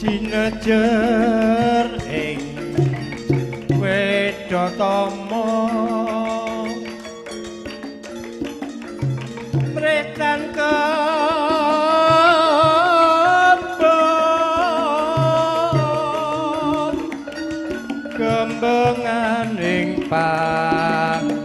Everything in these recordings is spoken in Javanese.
Cinejer ing Wedhatama mretan kembengan ing pambudi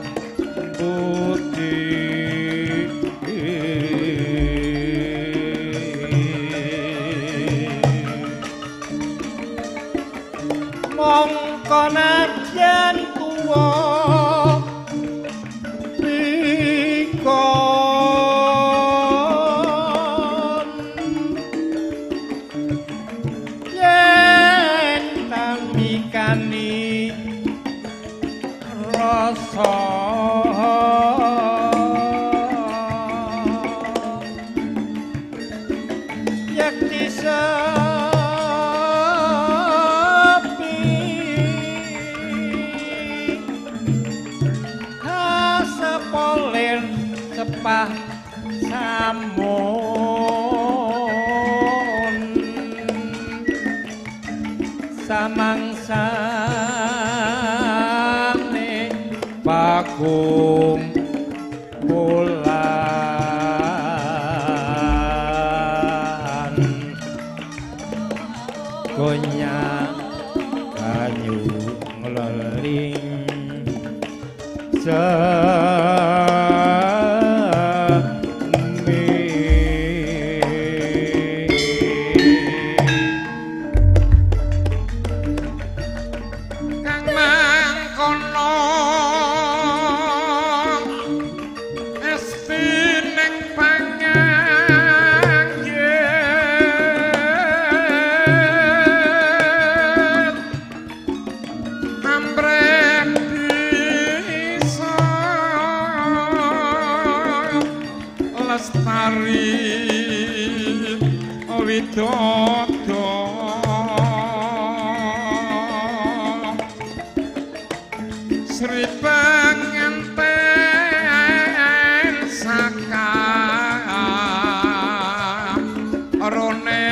mongko najan tuwa pikon yen tamikani rasa yakti sepah samun samangsane bagum bulan gonya kayu ngeleling Ambre dodo Sri penganten saka rone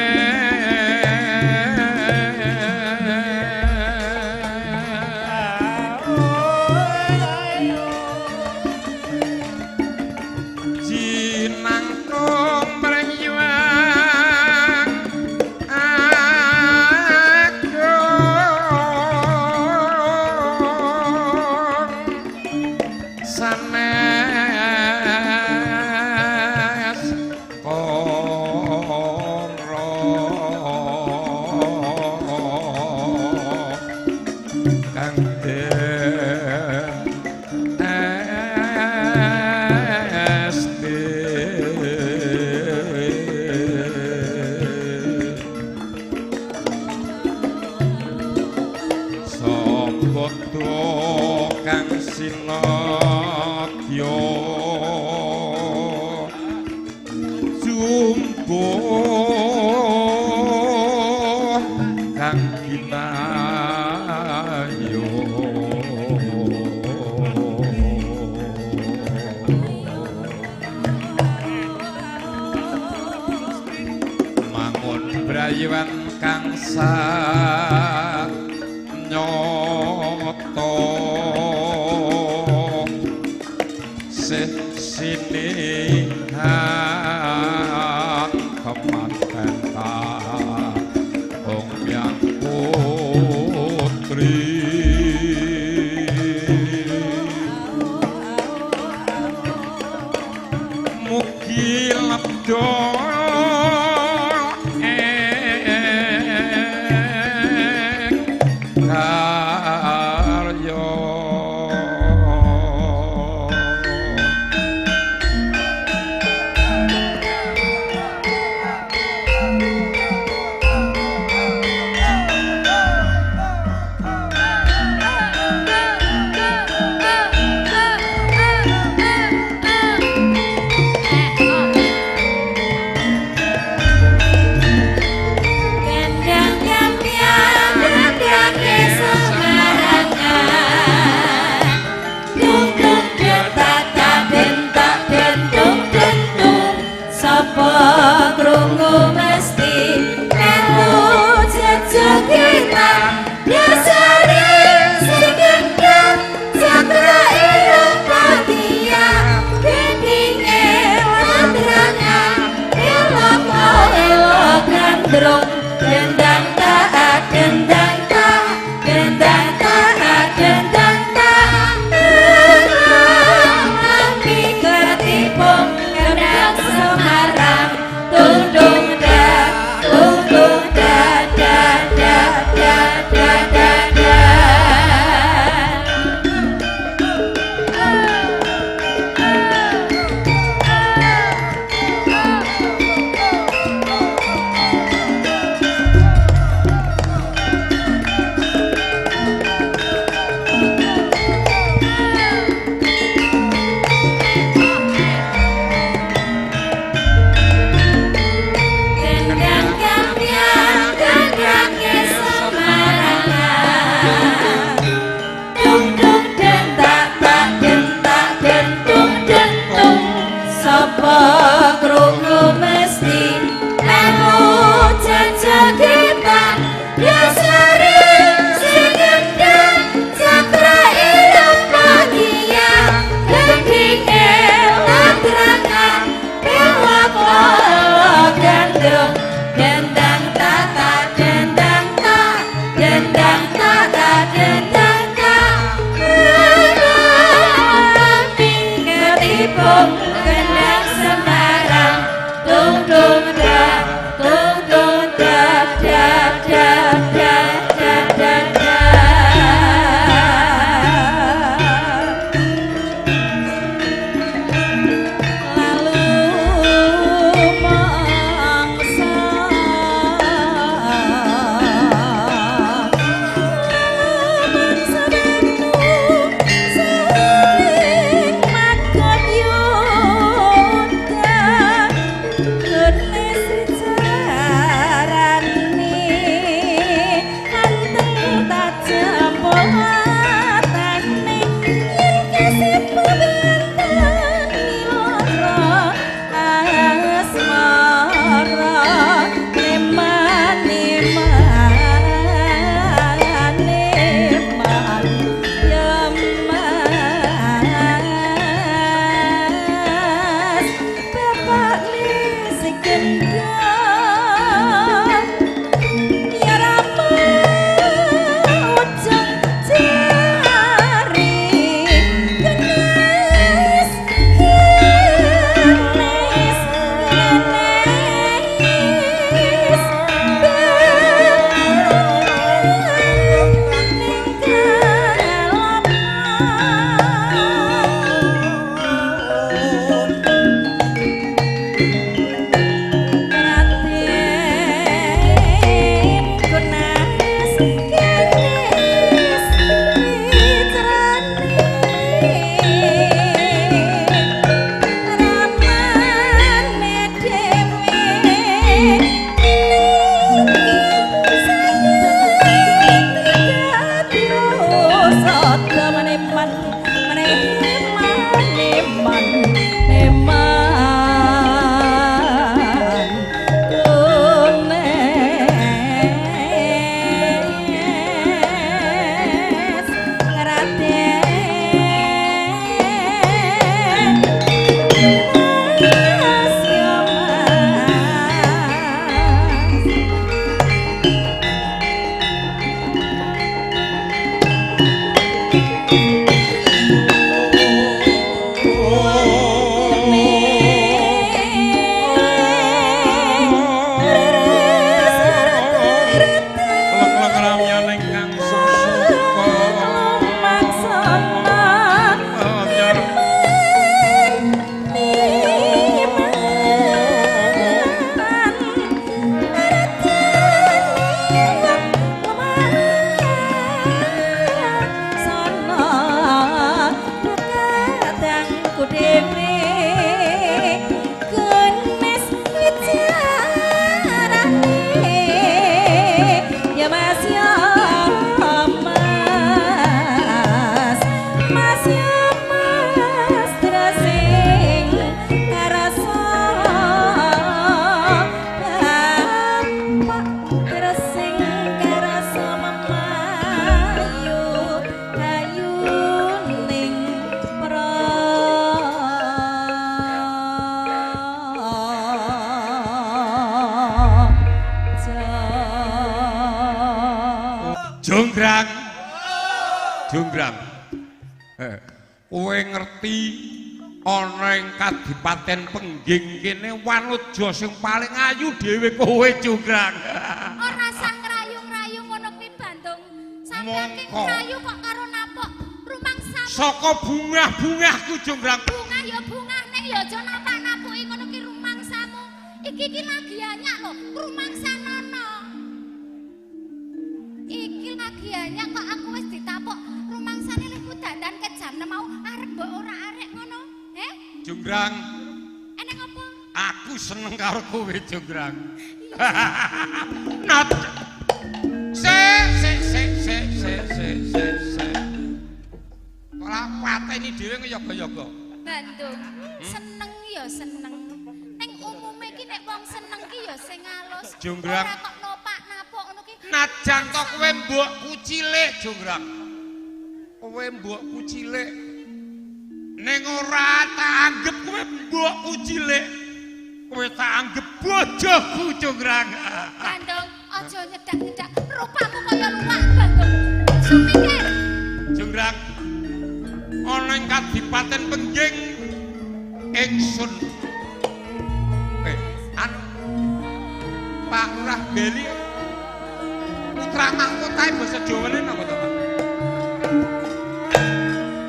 Jonggrang. Jonggrang. Kowe ngerti ana ing Kadipaten Pengging kene Wanuja sing paling ayu dhewe kowe Jonggrang. Ora sah ngrayu-ngrayu ngono kuwi Bandung. Sampeyan ki ngrayu kok karo napok rumangsa. Saka bungah-bungahku Jonggrang. Bungah ya bungah nek ya aja napak-napuki ngono ki rumangsamu. Iki lagi anyak lho, rumangsa nono. Iki lagi anyak kok aku wis ditapok rumangsane lek dandan ke jam 6 mau arep mbok ora arek ngono. Jonggrang. Eneng apa? Aku seneng karo kowe Jonggrang. Not. Se. Ora pateni dhewe ngeyoga-yoga. Bandung. Seneng ya seneng. Ning umume ki nek wong seneng ki ya sing alus. Jonggrang. Ora kok nopak napok ngono ki. Najan to kowe mbokku cilik Jonggrang. Kowe mbokku cilik. Ning ora tak anggap kowe mbokku cilik. Kowe tak anggap bojoku Jonggrang. Bandung, aja nyedak-nyedak. Rupamu kaya luwak Bandung. Sumikir. Jonggrang. Ana ing Kadipaten Pengging ingsun. Anu Pak Lurah Beli putra mahkotae basa Jawane napa to, Pak?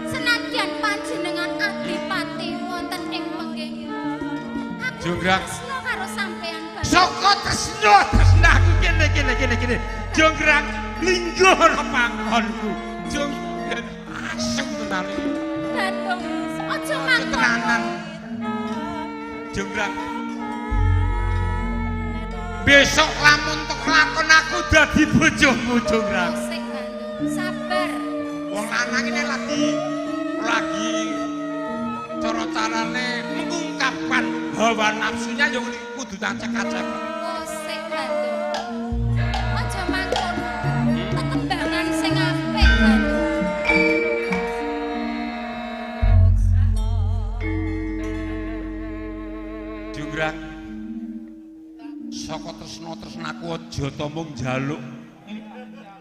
Senadyan panjenengan adipati wonten ing Pengging. Jonggrang. Tresna karo sampean Bandung. Saka tresnaku kene. Jonggrang linggo ora panggonku. Jonggrang asem tenan. Bandung, aja mangkon. Tenanan. Jonggrang. Besok lamun tok lakon aku dadi bojomu Jonggrang. Sik Bandung, sabar. Wong lanang ini lagi cara-carane mengungkapkan hawa nafsunya yang kudu cek-cek. Sik Bandung. Aja mangkon. Tetembangan sing apik Bandung. Jonggrang. Saka tresna-tresnaku aja to mung njaluk.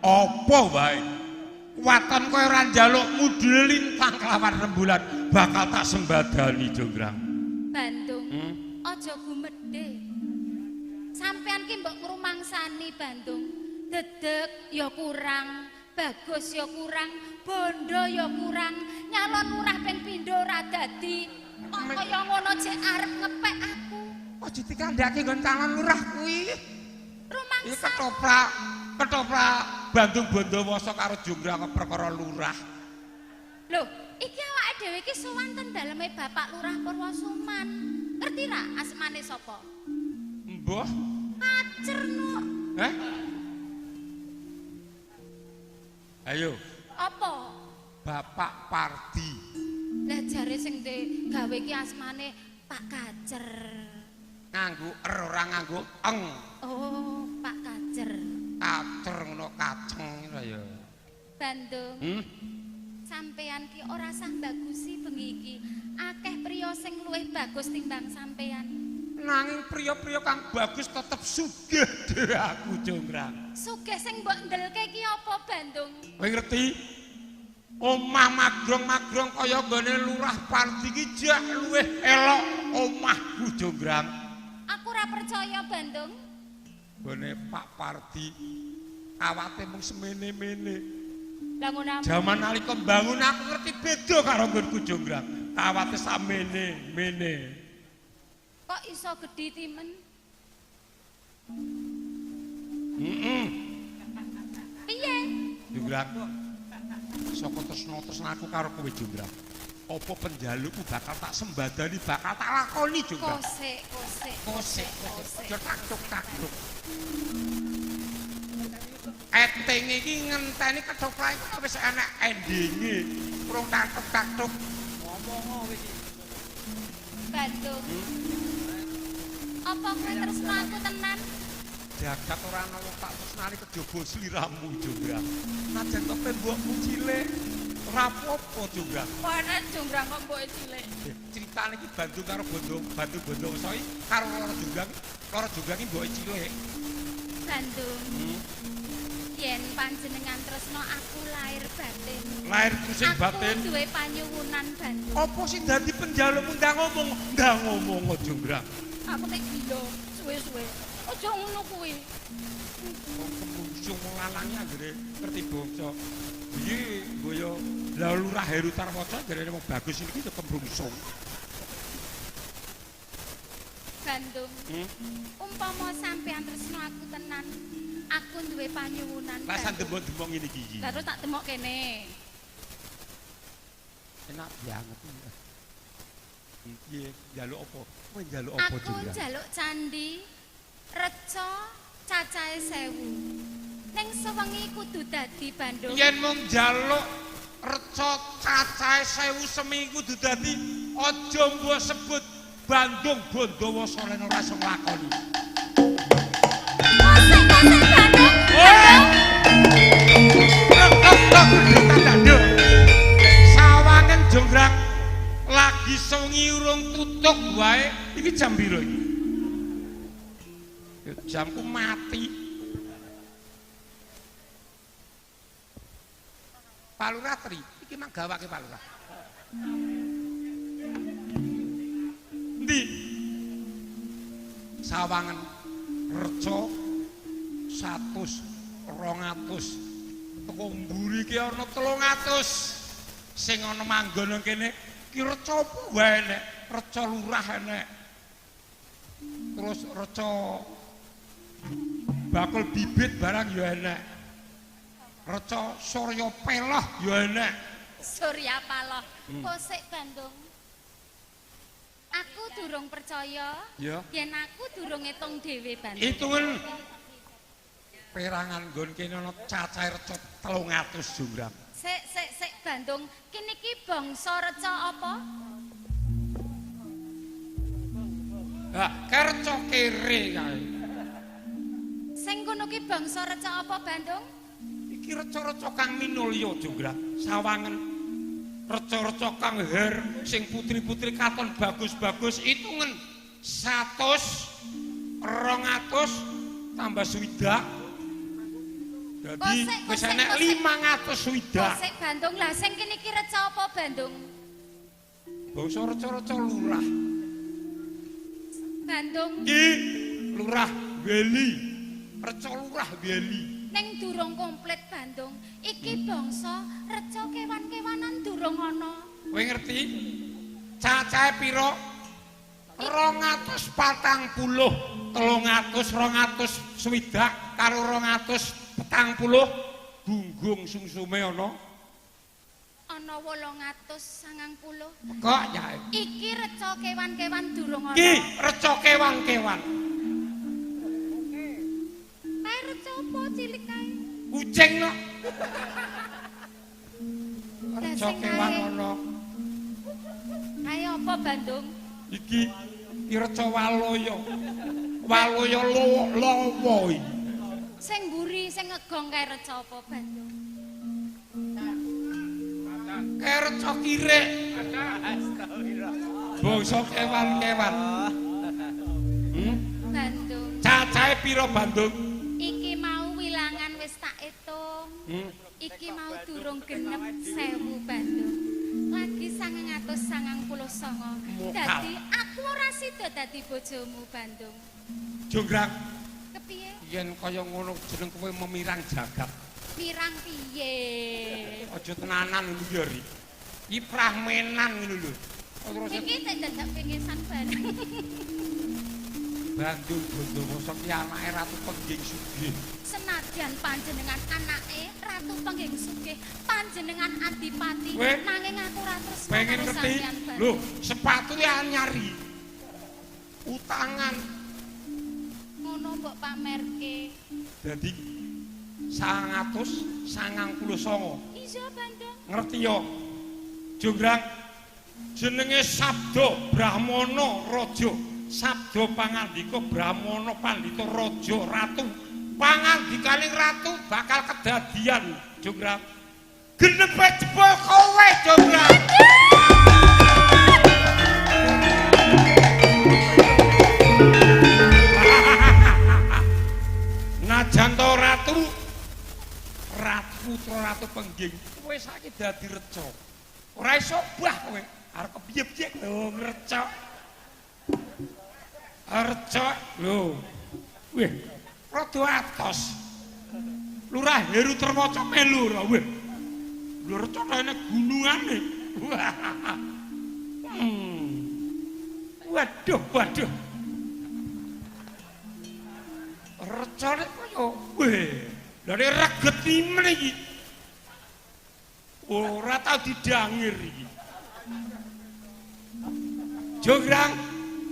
Apa wae. Waton kowe ora njaluk mudhil lintang kelawan rembulan bakal tak sembadani Jonggrang. Bandung. Aja gumedhe. Sampean ki mbok ngrumangsani Bandung. Dedeg ya kurang, bagus ya kurang, bondo ya kurang, nyalon lurah ping pindho ora dadi. Kok kaya ngono jek arep ngepek aku. Aja dikandhake nggon calon lurah kuwi. Rumangsa. Iki ketoprak Bandung Bondowoso karo Jonggrang perkara lurah. Lho, iki awake dhewe iki sowan ten daleme Bapak Lurah Purwosuman. Ngerti ra asmane sapa? Mbah. Kacerno. Heh? Ayo. Apa? Bapak Pardi. Lah jare sing gawe iki asmane Pak Kacer. Nganggo ora nganggo eng. Oh, Pak Kacer. Kacer ngono kaceng lho ya. Bandung. Sampean ki ora sah bagusi bengi iki. Akeh priya sing luwih bagus timbang sampean. Nanging priya-priya kang bagus tetep sugih dhewe aku Jonggrang. Sugih sing mbok ndelke ki apa Bandung? Kowe ngerti? Omah magrong-magrong kaya gone Lurah Pardi ki jak luwih elok omahku Jonggrang. Aku ora percaya Bandung. Gone Pak Pardi awate mung semene-mene. Lah ngono. Jaman nalika mbangun aku ngerti beda karo nggonku Jonggrang. Awate samene mene. Kok iso gedhi timen? Piye? Jonggrang. Saka tresna aku karo kowe Jonggrang. Apa penjalukku bakal tak sembadani, bakal tak lakoni Jonggrang. Kosek. Yo taktuk. Eteng iki ngenteni kethoplae kok wis enak endinge. Prung taktuk. Ngomong wis. Bandung. Apa kowe tresno aku tenan? Jagat ora ana wong tak tresnani kejaba sliramu Jonggrang. Najan to mbokmu cilik. Ora apa-apa Jonggrang. Panen Jonggrang kok mboke cilik. Critane iki Bandung karo Bandung Soi karo Loro Jonggrang. Loro Jonggrang iki mboke cilik. Bandung. Yen panjenengan tresno aku lahir batin. Lahir sing batin. Aku duwe panyuwunan Bandung. Apa sih dadi penjalukmu ndang ngomong Jonggrang. Aku nek gila suwe-suwe. Aja ngono kuwi. Wong kemungsung lanange anggere ngerti bangsa. Iki boyo la Lurah Heru Tarwaca jarene wong bagus iki ya kemrungsung. Bandung. Umpama sampean tresno aku tenan, aku duwe panyuwunan. Lah sandembok-dembok ngene iki. Lah tak demok kene. Enak banget. Piye njaluk apa? Kowe njaluk apa Aku Jonggrang? njaluk candi reca cacahe 1000. Ning sewengi kudu dadi Bandung. Yen mung njaluk reca cacahe 1000 seminggu kudu dadi aja mbok sebut Bandung Bondowoso lan ora iso nglakoni. Kosek Bandung. Sawangen Jonggrang lagi sewengi urung tutuk wae. Iki jam piro iki? Jamku mati. Pak Lurah Tri, iki mang gawake Pak Lurah. Ndi? Sawangen reca 100, 200. Teko mburi ki ana 300. Sing ana manggon kene ki reca apa wae nek reca lurah enek. Terus reca bakul bibit barang ya enek. Reca Surya Peloh ya enek. Surya Paloh. Kosek Bandung. Aku durung percaya. Ya. Yen aku durung ngitung dhewe Bandung. Hitungan perangan nggon kene ana cacahe reca 300 Jonggrang. Sik Bandung. Kene iki bangsa reca apa? Ha, kerca kere kae. Sing kono ki bangsa reca apa Bandung? Iki reca-reca kang minulya Jonggrang. Sawangen reca-reca kang her sing putri-putri katon bagus-bagus hitungan 100 200 tambah swidak. Dadi wis enek 500 swidak. Kosek Bandung. Lah sing kene iki reca apa Bandung? Bangsa reca-reca lurah. Bandung. Iki lurah Weli. Reca lurah Weli. Ning durung komplit Bandung. Iki bangsa reca kewan-kewanan durung ana. Kowe ngerti? Cacahe pira? 240, 300, 200 swidak karo 240 gunggung sungsume ana. Ana 890. Kok ya? Iki reca kewan-kewan durung ana. Iki reca kewan-kewan. Kae reca apa cilik kae? Kucing no. Reca kewan ana. Ayo apa Bandung? Iki reca waloya. Waloya lawa iki. Sing mburi sing ngegong kae reca apa Bandung? Kae reca kirek. Bangsa kewan-kewan. Bandung. Cacahe pira Bandung? Iki mau wilangan wis tak itung. Iki mau durung genep 1000 Bandung. Lagi 999. Dadi aku ora sida dadi bojomu Bandung. Jonggrang. Kepiye? Yen kaya ngono jeneng kowe memirang jagat. Mirang piye? Aja tenanan lho ya Ri. Iki prahmenan ngono lho. Terus Iki tak dadak pengesan Bandung. Bandung Bondowoso ki anake Ratu Pengging Sugih. Senadyan panjenengan anake Ratu Pengging Sugih, panjenengan adipati, Weh, nanging aku ora tresna pengen karo ngerti sampeyan Bandung. lho sepatu ya nyari utangan Ngono mbok pamerke. dadi 999 Iya Bandung. ngerti yo Jonggrang jenenge Sabda Brahmana Raja Sabda pangandika Brahmana Pandhita Raja Ratu pangandikaning ratu bakal kedadian Jonggrang genepe jebul kowe Jonggrang. Najan to ratu putra Ratu Pengging kowe saiki dadi reca ora iso bah kowe arep kepiye-piye lho ngreca reca lho weh rada atos Lurah Heru Terwaca melu ora weh lho reca kene gunungane waduh recane kaya weh lha nek reget imen iki ora tau didangir iki Jonggrang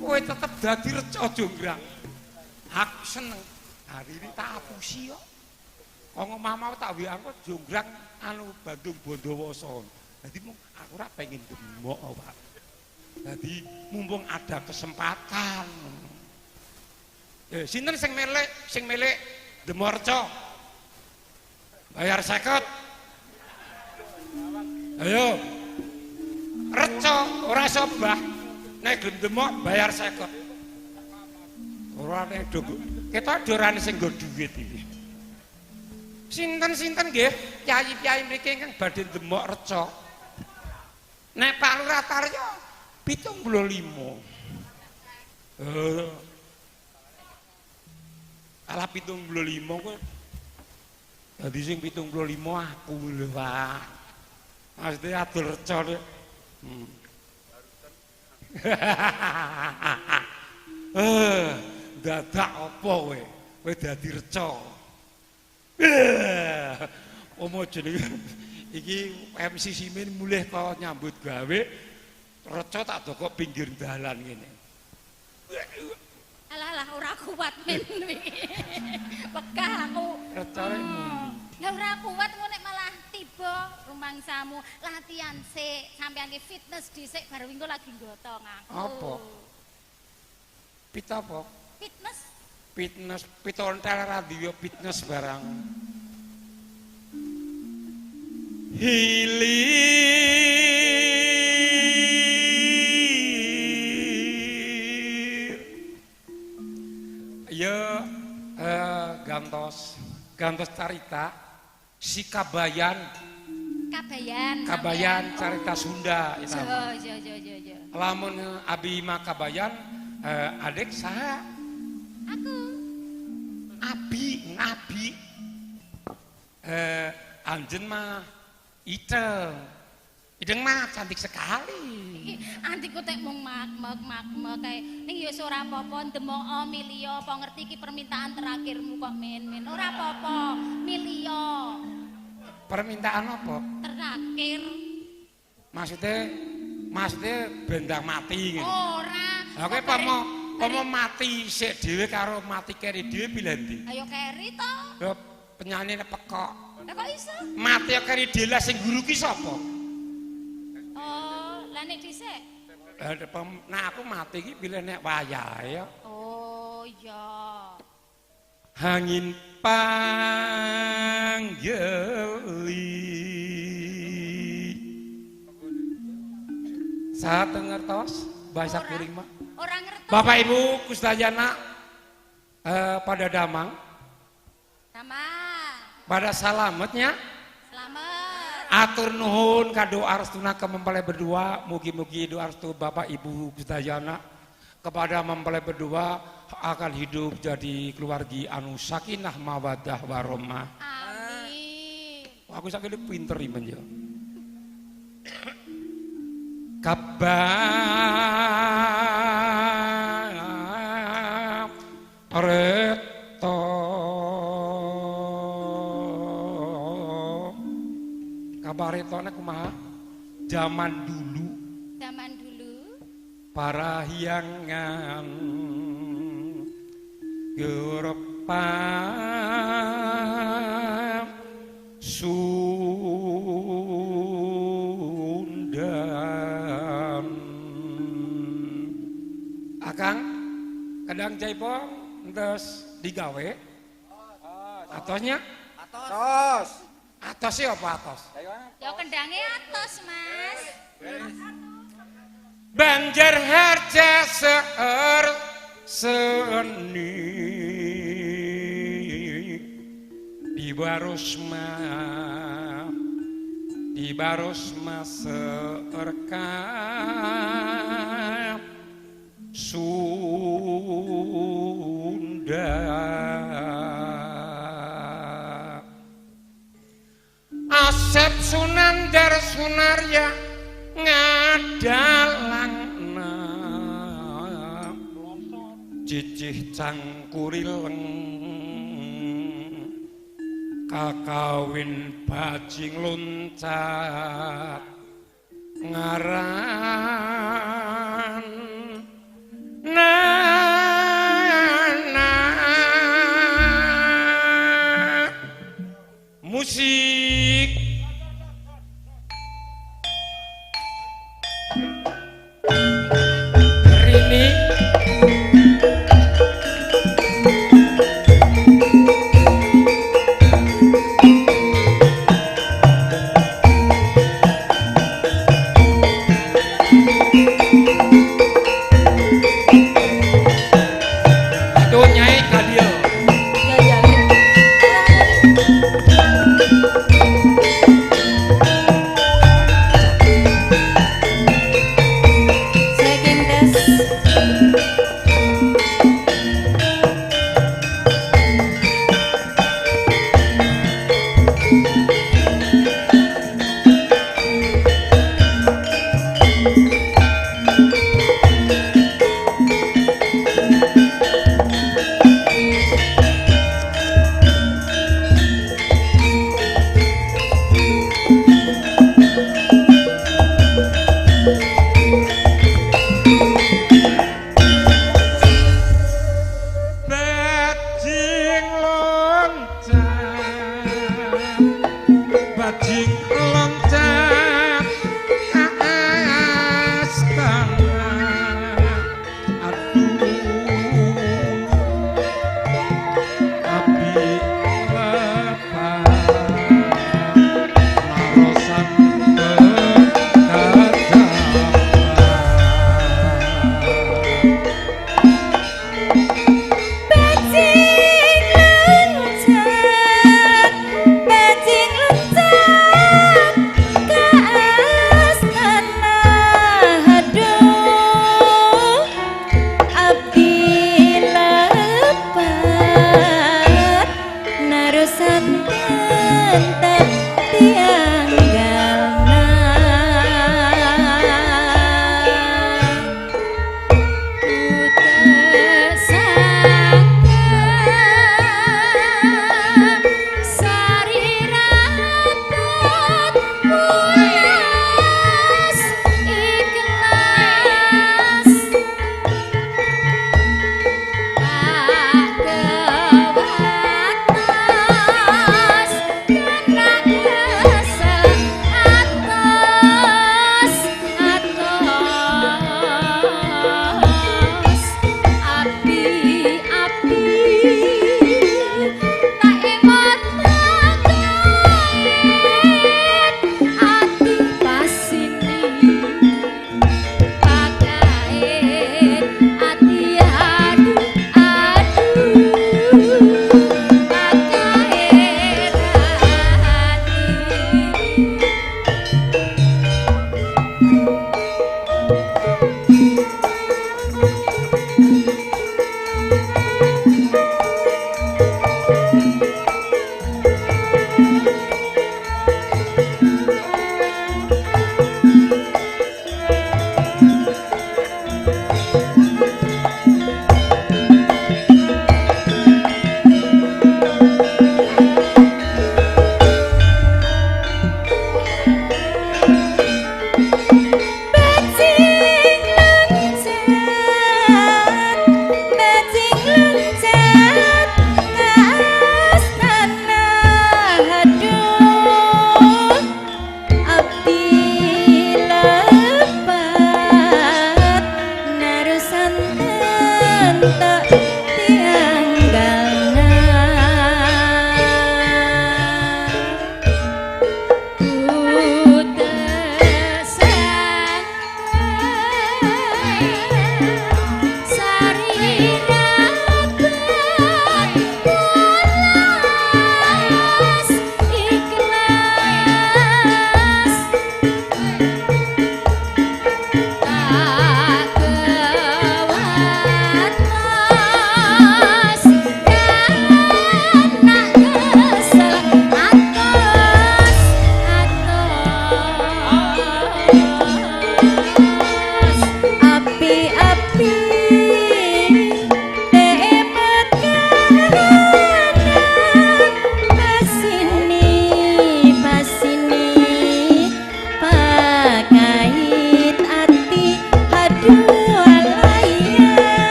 kowe tetep dadi reca Jonggrang aku seneng hari ini tak apusi kok kok mau tak wiangku Jonggrang anu Bandung Bondowoso dadi aku ora pengen demok Pak dadi mumpung ada kesempatan sinten sing melek demok reca bayar 50 ayo reca ora sobah nek gelem demok bayar 50 ora nek nduk kita dorane sing nggo dhuwit iki sinten nggih kyai-kyai mriki ingkang badhe demok reca nek Pak Lurah Taryo 75 ala 75 kowe dadi sing 75 aku lho Pak maksudnya adol reca dadak apa kowe dadi reca omo jenenge iki MC Simin mulih kok nyambut gawe reca tak dokok pinggir dalan ngene Alah ora kuat men iki. Wegah aku. Recane Lah ora kuat engko nek malah tiba rumangsamu latihan sik, sampeyan ki fitness dhisik baru engko lagi nggotong aku. Apa? Pit apa? Fitness. Fitness, pitontel radio fitness barang. Ya gantos carita si Kabayan carita Sunda itu Jo. lamun abi mah Kabayan adik saha Aku abi anjen mah ideng mah cantik sekali antiku tek mung mak kae ning ya ora apa-apa ndemok milio apa ngerti iki permintaan terakhirmu kok men ora apa-apa milio permintaan apa terakhir maksudnya bendang mati ngene ora lha kowe pomo mati sik dhewe karo mati keri dhewe pilih ndi ayo keri to lho penyanyine pekok lha kok iso mati keri dhewe sing guru ki sapa sik. Nah aku mati iki pilih nek wayahe ya. Oh iya. Angin panggeli saat ngertos bahasa kuring mah. Ora ngertos. Bapak Ibu Kusdayana pada damang. Sama. Pada salametnya. Selamat. Atur nuhun kadoa arstuna ke mempelai berdua. Mugi-mugi doa arstu Bapak Ibu Kusdayana kepada mempelai berdua akan hidup jadi keluargi anu sakinah mawaddah warahmah. Amin. Aku sakit pinter iman ya. Kabar reto kabar reto nek kumaha zaman dulu para hiangan gerepan Sundan Akang kadang jaipong terus digawe atosnya atos sih apa atos Ya kendangnya atos Mas. banjir harja seer seni di barosma seerka Sunda Asep Sunandar Sunarya ngadalangna cicih cangkurileng kakawin bajing loncat ngaran nana musik Rini itu nyai kadio Ya ya.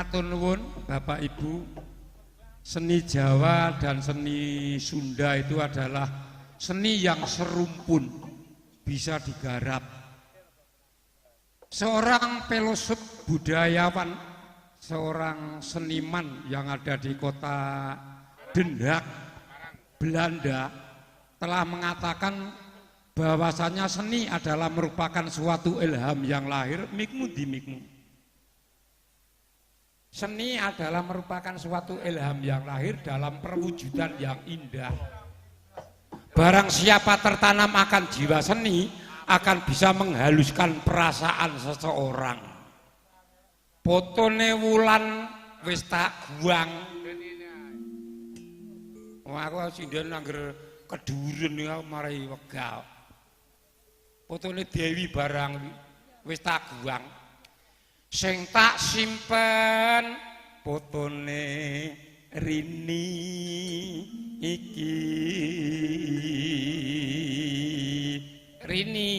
matur nuwun Bapak Ibu. Seni Jawa dan seni Sunda itu adalah seni yang serumpun, bisa digarap. Seorang filosof budayawan, seorang seniman yang ada di kota Den Haag, Belanda, telah mengatakan bahwasanya seni adalah merupakan suatu ilham yang lahir mikmu di mikmu. Seni adalah merupakan suatu ilham yang lahir dalam perwujudan yang indah. Barang siapa tertanam akan jiwa seni akan bisa menghaluskan perasaan seseorang. Potone wulan wis tak buang. Wah, aku sindhen angger keduren ya marai wegah. Potone Dewi barang wis tak buang. Sing tak simpen potone Rini iki. Rini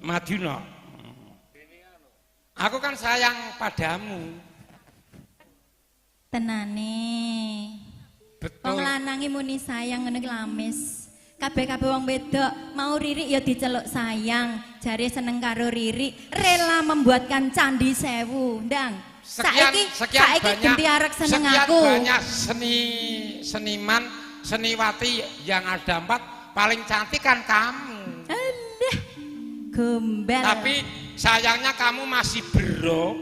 Maduna. Aku kan sayang padamu. Tenane. Betul. Wong lanange muni sayang ngene lamis. Kabeh-kabeh wong wedok mau Riri ya diceluk sayang, jare seneng karo Riri, rela membuatkan candi 1000, Ndang. Saiki ganti arek seneng aku. Sekian banyak seniman, seniwati yang ada 4, paling cantik kan kamu. Alah. Gombal. Tapi sayangnya kamu masih bro.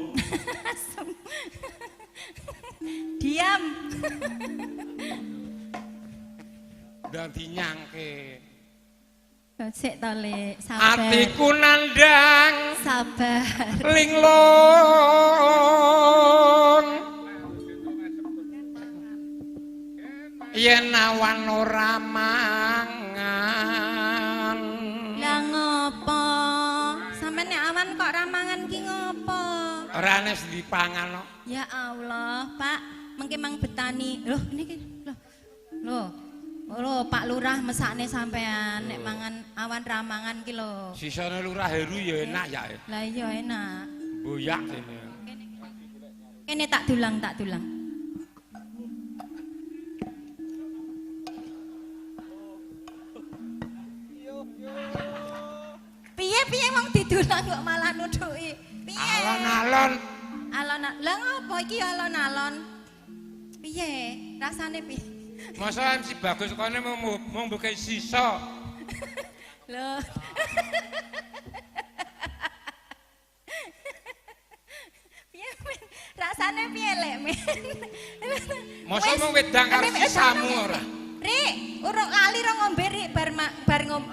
Diam. Dan dinyangke. Sik to Le, sabar. Atiku nandang Sabar. linglung yen awan ora mangan. Lah ngopo? Sampe nek awan kok ramangan ki ngopo? Ora nes dipangan kok. Ya Allah, Pak, mengke mang betani. Loh, niki lho. Loh, Pak Lurah mesakne sampean nek mangan awan ramangan ki lho. Sisane Lurah Heru ya enak ya. Lah iya enak. Boyak ini. Kene tak dulang. Piye wong didulang kok malah nuduki. Piye? Alon-alon. Lah ngopo iki alon-alon? Piye? Rasane piye? Masa MC Bagus kene mau mbuka sisa. Loh. Piye men? Rasane piye lek men? Masa mau wedang karo sisamu ora? Rik, urung lali ro ngombe Rik bar ngom.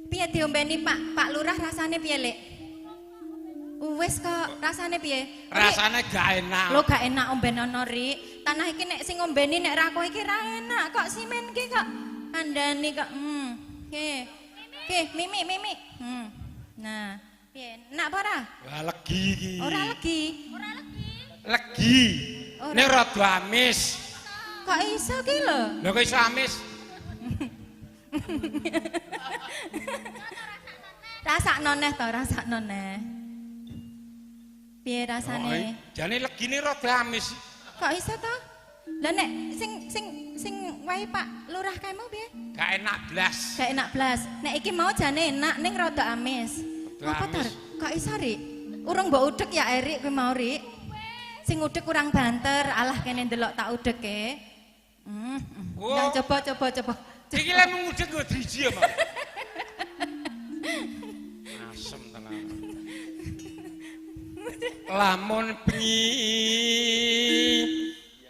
Piye diombeni Pak Lurah rasane piye lek? Wes kok rasane piye? Rasane gak enak. Lho gak enak ombenono Rik. Tanah iki nek sing ngombeni nek ra kowe iki ra enak kok simen ki kok kandhani kok. Mimi. Nah, piye? Enak apa ora? Wah legi iki. Ora legi. Legi. Nek rada amis. Kok iso ki lho? Lho kok iso amis? Rasakno neh to, rasakno neh. Piye rasane? Jane legine rada amis. Kok iso to? Lah nek sing wae Pak Lurah kaemu piye? Gak enak blas. Gak enak blas. Nek iki mau jane enak ning rada amis. Apa to? Amis. Kok iso Rik? Urung mbok udek ya Erik kuwi mau Rik. Sing udek kurang banter, alah kene ndelok tak udeke. Nah, coba. Iki lek ngudek kok driji ya, Mas. Asem tenan. Lamun bengi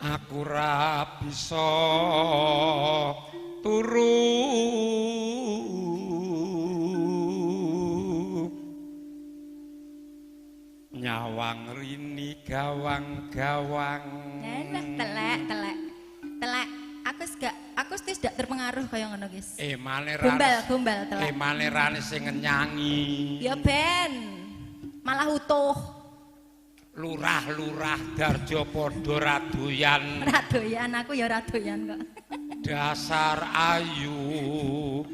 aku ra bisa turu nyawang rini gawang-gawang. Telek. Aku wis gak terpengaruh kaya ngono guys. Gombal telek. Manerane sing ngenyangi. Ya ben. Malah utuh. Lurah-lurah darjo padha radoyan. Radoyan aku ya radoyan kok. Dasar ayu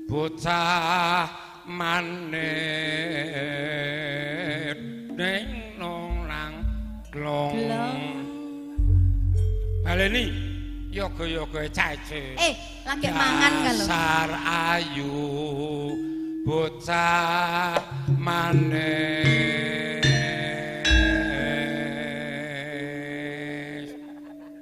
bocah manet ning nang glong. Baleni yoga-yoga cace. Lagi mangan kalau. Dasar ayu bocah manis.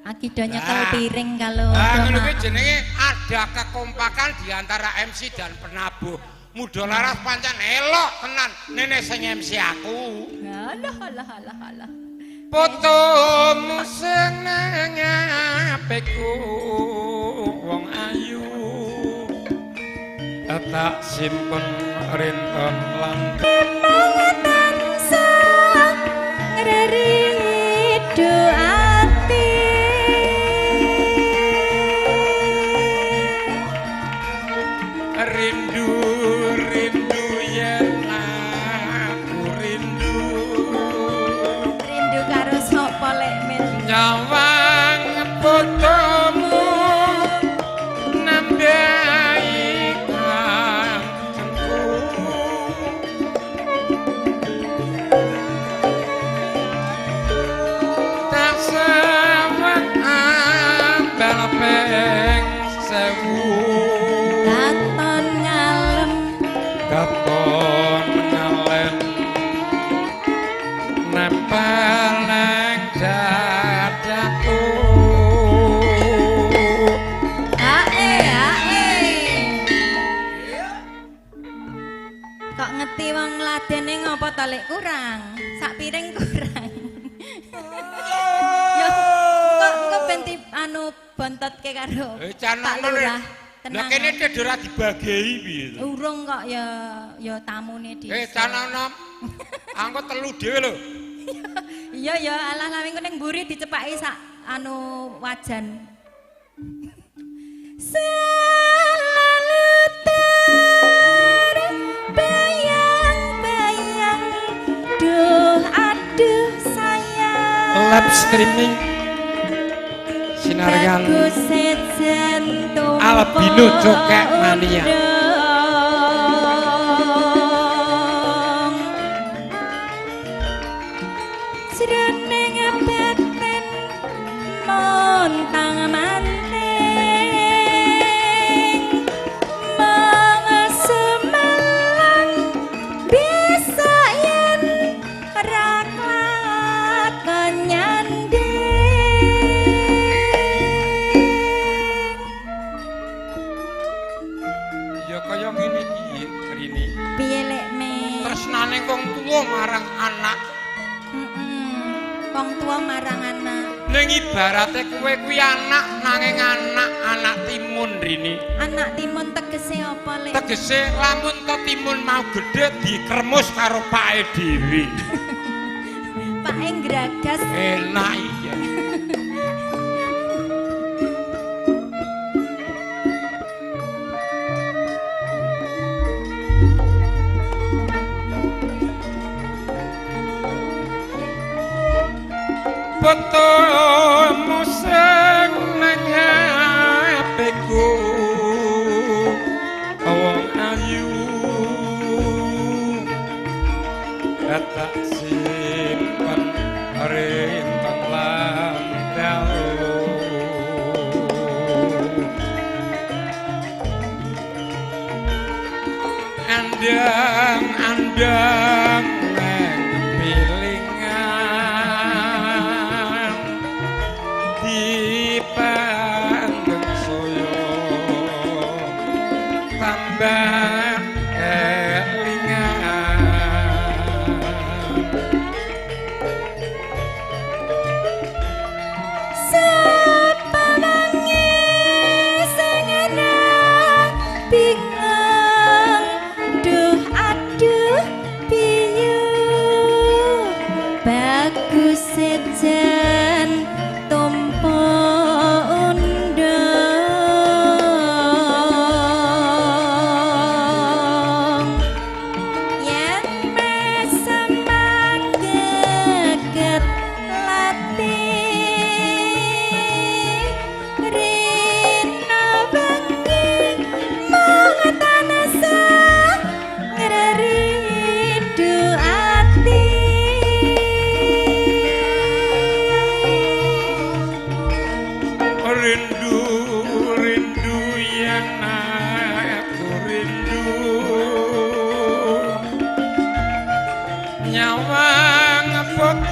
Akido nyekel piring kalau. Ngono kuwi jenenge ada kekompakan di antara MC dan penabuh. Muda laras pancen elok tenan nene sing MC aku. Alah. Fotomu sing nang ngapeku wong ayu. Tak simpen rinton lan tansah ngridu ati. Rindu yen aku rindu Karo sapa lek men nyawang fotomu nambahi kangenku tak sawang ambal peng sewu katon ngalem katon ngalen nempel nang dadaku kok ngeti wong ladene ngopo to lek kurang sak piring kurang yo kok ben anu bontotke karo Pak Lurah lah kene ora dibagei piye to urung kok ya tamune dhewe canonom angko telu dhewe lho iya ya alah lawing ning mburi dicepaki sak anu wajan selalu terbayang-bayang duh aduh sayang live streaming sinarian albino cokek mania jroning baten montang manting mangsemelang bisa yen ra kelakon nyanding ya kaya ngene iki Rini piye lek me tresnane wong tuwa marang anak wong tua marang anak ning ibarate kowe kuwi anak nanging anak timun Rini anak timun tegese apa lek tegese lamun to timun mau gedhe dikremus karo pake dhewe pake ngragas enak iya fotomu sing nang hapeku wong ayu tak simpen rinton lan dalu andang-andang nang pilingan dipandeng soyo tambah kelingan sepanangi sing ana bingung duh aduh piye bagus sejen tumpo undang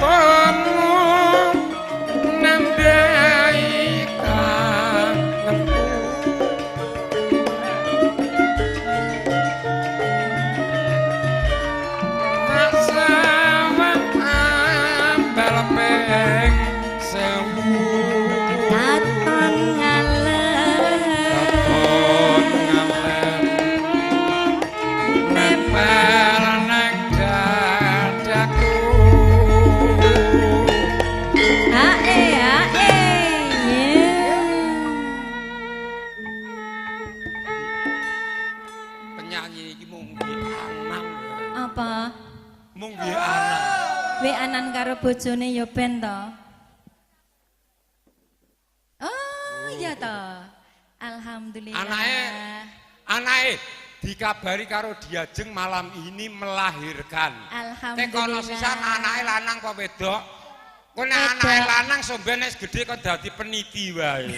apamu nandai kangenku tak sawang ambal peng sewu katon ngalen nempel nang dadaku ae penyanyi iki mung anan apa mung anan weanan karo bojone ya ben to oh iya to alhamdulillah anake dikabari karo Diajeng malam ini melahirkan tekono alhamdulillah sisan anake lanang apa wedok kok nek anake lanang somben wis gedhe kok dadi peniti wae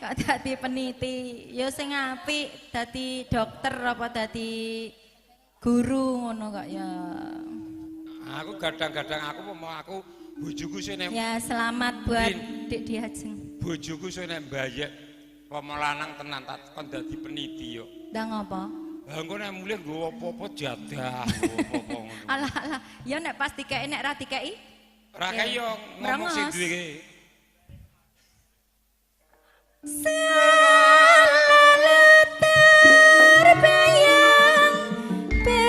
kok dadi peniti ya sing apik dadi dokter apa dadi guru ngono kok ya aku gadang-gadang aku mau aku bojoku sing ya selamat buat Dik Diajeng bojoku sing nek mbayek apa lanang tenan tak kon dadi peniti yo ndang apa lah engko nek mulih nggo apa-apa jadah apa-apa ngono alah ya nek pas dikeki nek ra dikeki ra kaya yo ngomong sing duwe selalu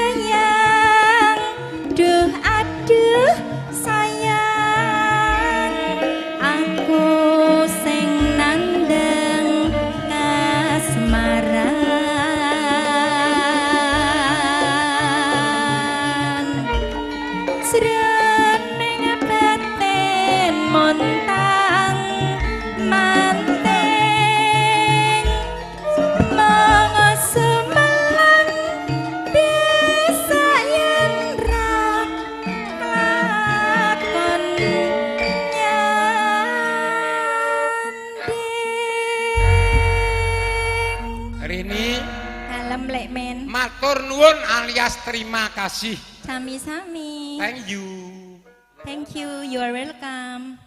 terbayang-bayang duh aduh sayang aku sing nandeng kasmaran srene batin montang manteng manga semelang bisa yen ra lakon nyanding Rini kalem lek men matur nuwun alias terima kasih sami-sami thank you thank you you are welcome